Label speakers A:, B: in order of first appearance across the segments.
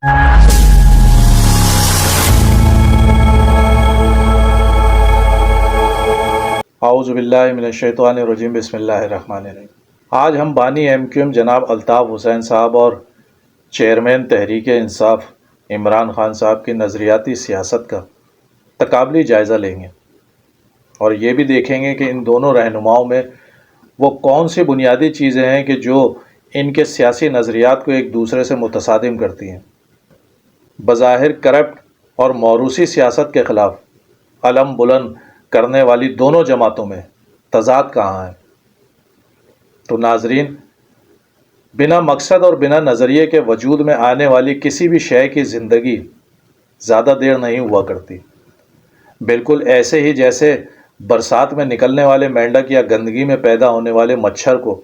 A: اعوذ باللہ من الشیطان الرجیم، بسم اللہ الرحمن الرحیم۔ آج ہم بانی ایم کیو ایم جناب الطاف حسین صاحب اور چیئرمین تحریک انصاف عمران خان صاحب کی نظریاتی سیاست کا تقابلی جائزہ لیں گے، اور یہ بھی دیکھیں گے کہ ان دونوں رہنماؤں میں وہ کون سی بنیادی چیزیں ہیں کہ جو ان کے سیاسی نظریات کو ایک دوسرے سے متصادم کرتی ہیں۔ بظاہر کرپٹ اور موروثی سیاست کے خلاف علم بلند کرنے والی دونوں جماعتوں میں تضاد کہاں ہے؟ تو ناظرین، بنا مقصد اور بنا نظریے کے وجود میں آنے والی کسی بھی شے کی زندگی زیادہ دیر نہیں ہوا کرتی، بالکل ایسے ہی جیسے برسات میں نکلنے والے مینڈک یا گندگی میں پیدا ہونے والے مچھر کو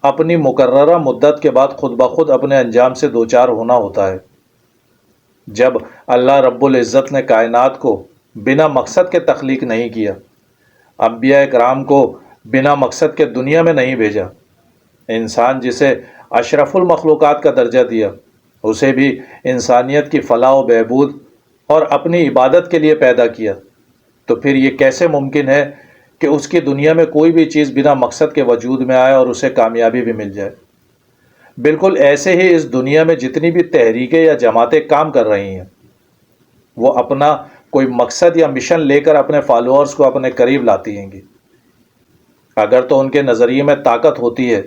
A: اپنی مقررہ مدت کے بعد خود بخود اپنے انجام سے دوچار ہونا ہوتا ہے۔ جب اللہ رب العزت نے کائنات کو بنا مقصد کے تخلیق نہیں کیا، انبیاء کرام کو بنا مقصد کے دنیا میں نہیں بھیجا، انسان جسے اشرف المخلوقات کا درجہ دیا، اسے بھی انسانیت کی فلاح و بہبود اور اپنی عبادت کے لیے پیدا کیا، تو پھر یہ کیسے ممکن ہے کہ اس کی دنیا میں کوئی بھی چیز بنا مقصد کے وجود میں آئے اور اسے کامیابی بھی مل جائے؟ بالکل ایسے ہی اس دنیا میں جتنی بھی تحریکیں یا جماعتیں کام کر رہی ہیں، وہ اپنا کوئی مقصد یا مشن لے کر اپنے فالوورز کو اپنے قریب لاتی ہیں گی۔ اگر تو ان کے نظریے میں طاقت ہوتی ہے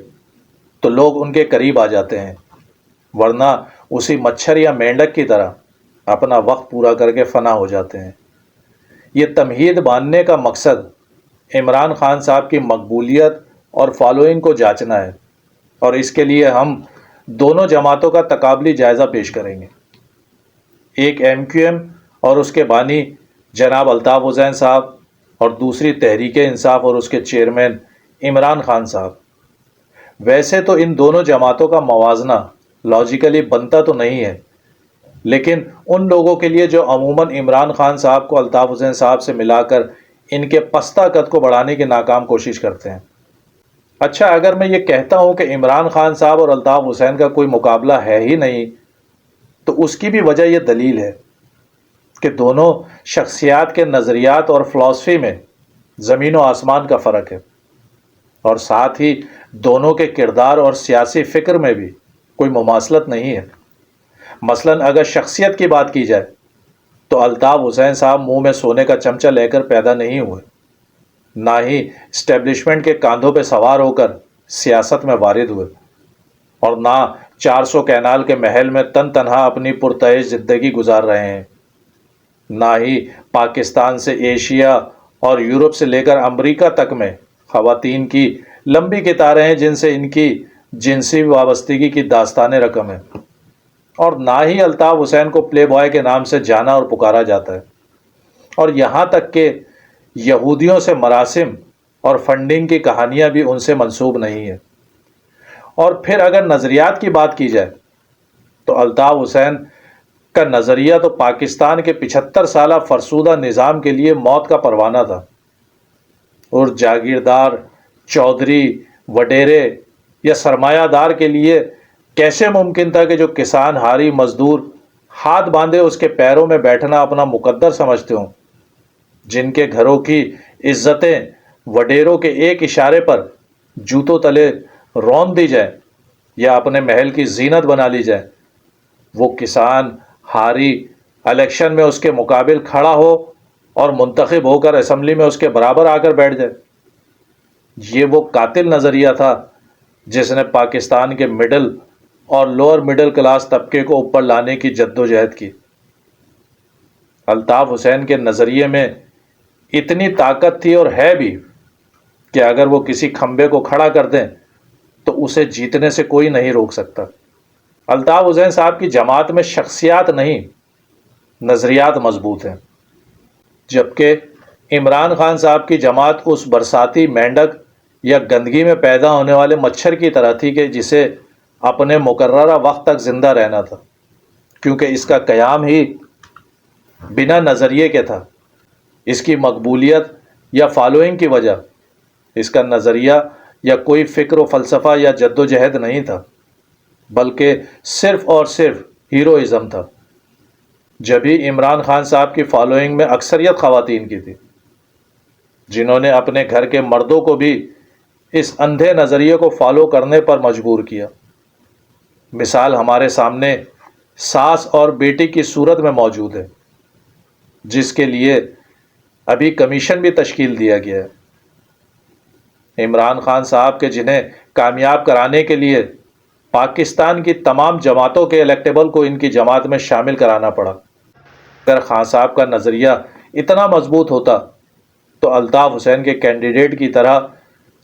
A: تو لوگ ان کے قریب آ جاتے ہیں، ورنہ اسی مچھر یا مینڈک کی طرح اپنا وقت پورا کر کے فنا ہو جاتے ہیں۔ یہ تمہید باندھنے کا مقصد عمران خان صاحب کی مقبولیت اور فالوئنگ کو جانچنا ہے، اور اس کے لیے ہم دونوں جماعتوں کا تقابلی جائزہ پیش کریں گے، ایک ایم کیو ایم اور اس کے بانی جناب الطاف حسین صاحب، اور دوسری تحریک انصاف اور اس کے چیئرمین عمران خان صاحب۔ ویسے تو ان دونوں جماعتوں کا موازنہ لاجیکلی بنتا تو نہیں ہے، لیکن ان لوگوں کے لیے جو عموماً عمران خان صاحب کو الطاف حسین صاحب سے ملا کر ان کے پستہ قد کو بڑھانے کی ناکام کوشش کرتے ہیں۔ اچھا، اگر میں یہ کہتا ہوں کہ عمران خان صاحب اور الطاف حسین کا کوئی مقابلہ ہے ہی نہیں، تو اس کی بھی وجہ یہ دلیل ہے کہ دونوں شخصیات کے نظریات اور فلسفی میں زمین و آسمان کا فرق ہے، اور ساتھ ہی دونوں کے کردار اور سیاسی فکر میں بھی کوئی مماثلت نہیں ہے۔ مثلاً اگر شخصیت کی بات کی جائے تو الطاف حسین صاحب منہ میں سونے کا چمچہ لے کر پیدا نہیں ہوئے، نہ ہی اسٹیبلشمنٹ کے کاندھوں پہ سوار ہو کر سیاست میں وارد ہوئے، اور نہ 400 کینال کے محل میں تن تنہا اپنی پرتعیش زندگی گزار رہے ہیں، نہ ہی پاکستان سے ایشیا اور یورپ سے لے کر امریکہ تک میں خواتین کی لمبی قطاریں ہیں جن سے ان کی جنسی وابستگی کی داستانیں رقم ہیں، اور نہ ہی الطاف حسین کو پلے بوائے کے نام سے جانا اور پکارا جاتا ہے، اور یہاں تک کہ یہودیوں سے مراسم اور فنڈنگ کی کہانیاں بھی ان سے منسوب نہیں ہیں۔ اور پھر اگر نظریات کی بات کی جائے تو الطاف حسین کا نظریہ تو پاکستان کے 75 سالہ فرسودہ نظام کے لیے موت کا پروانہ تھا، اور جاگیردار، چودھری، وڈیرے یا سرمایہ دار کے لیے کیسے ممکن تھا کہ جو کسان، ہاری، مزدور ہاتھ باندھے اس کے پیروں میں بیٹھنا اپنا مقدر سمجھتے ہوں، جن کے گھروں کی عزتیں وڈیروں کے ایک اشارے پر جوتوں تلے رون دی جائے یا اپنے محل کی زینت بنا لی جائے، وہ کسان، ہاری الیکشن میں اس کے مقابل کھڑا ہو اور منتخب ہو کر اسمبلی میں اس کے برابر آ کر بیٹھ جائے؟ یہ وہ قاتل نظریہ تھا جس نے پاکستان کے مڈل اور لوور مڈل کلاس طبقے کو اوپر لانے کی جدوجہد کی۔ الطاف حسین کے نظریے میں اتنی طاقت تھی، اور ہے بھی، کہ اگر وہ کسی کھمبے کو کھڑا کر دیں تو اسے جیتنے سے کوئی نہیں روک سکتا۔ الطاف حسین صاحب کی جماعت میں شخصیات نہیں، نظریات مضبوط ہیں، جبکہ عمران خان صاحب کی جماعت اس برساتی مینڈک یا گندگی میں پیدا ہونے والے مچھر کی طرح تھی کہ جسے اپنے مقررہ وقت تک زندہ رہنا تھا، کیونکہ اس کا قیام ہی بنا نظریے کے تھا۔ اس کی مقبولیت یا فالوئنگ کی وجہ اس کا نظریہ یا کوئی فکر و فلسفہ یا جد و جہد نہیں تھا، بلکہ صرف اور صرف ہیروئزم تھا. جبھی عمران خان صاحب کی فالوئنگ میں اکثریت خواتین کی تھی، جنہوں نے اپنے گھر کے مردوں کو بھی اس اندھے نظریے کو فالو کرنے پر مجبور کیا. مثال ہمارے سامنے ساس اور بیٹی کی صورت میں موجود ہے، جس کے لیے ابھی کمیشن بھی تشکیل دیا گیا ہے. عمران خان صاحب کے جنہیں کامیاب کرانے کے لیے پاکستان کی تمام جماعتوں کے الیکٹیبل کو ان کی جماعت میں شامل کرانا پڑا. اگر خان صاحب کا نظریہ اتنا مضبوط ہوتا تو الطاف حسین کے کینڈیڈیٹ کی طرح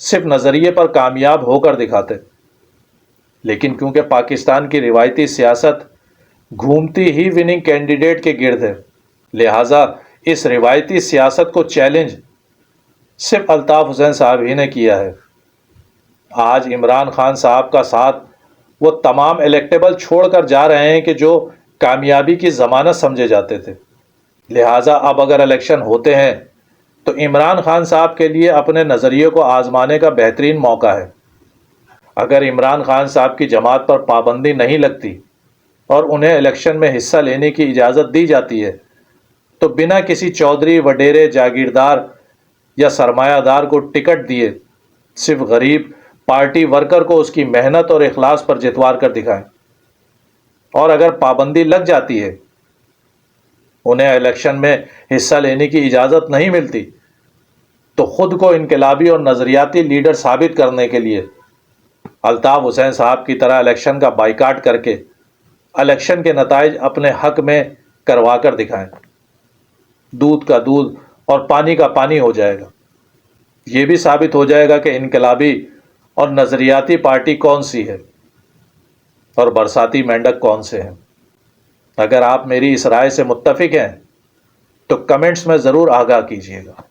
A: صرف نظریے پر کامیاب ہو کر دکھاتے. لیکن کیونکہ پاکستان کی روایتی سیاست گھومتی ہی وننگ کینڈیڈیٹ کے گرد ہے، لہٰذا اس روایتی سیاست کو چیلنج صرف الطاف حسین صاحب ہی نے کیا ہے. آج عمران خان صاحب کا ساتھ وہ تمام الیکٹیبل چھوڑ کر جا رہے ہیں کہ جو کامیابی کی ضمانت سمجھے جاتے تھے. لہٰذا اب اگر الیکشن ہوتے ہیں تو عمران خان صاحب کے لیے اپنے نظریے کو آزمانے کا بہترین موقع ہے. اگر عمران خان صاحب کی جماعت پر پابندی نہیں لگتی اور انہیں الیکشن میں حصہ لینے کی اجازت دی جاتی ہے تو بنا کسی چودھری وڈیرے جاگیردار یا سرمایہ دار کو ٹکٹ دیے صرف غریب پارٹی ورکر کو اس کی محنت اور اخلاص پر جتوار کر دکھائیں. اور اگر پابندی لگ جاتی ہے، انہیں الیکشن میں حصہ لینے کی اجازت نہیں ملتی، تو خود کو انقلابی اور نظریاتی لیڈر ثابت کرنے کے لیے الطاف حسین صاحب کی طرح الیکشن کا بائیکاٹ کر کے الیکشن کے نتائج اپنے حق میں کروا کر دکھائیں. دودھ کا دودھ اور پانی کا پانی ہو جائے گا. یہ بھی ثابت ہو جائے گا کہ انقلابی اور نظریاتی پارٹی کون سی ہے اور برساتی مینڈک کون سے ہیں. اگر آپ میری اس رائے سے متفق ہیں تو کمنٹس میں ضرور آگاہ کیجیے گا.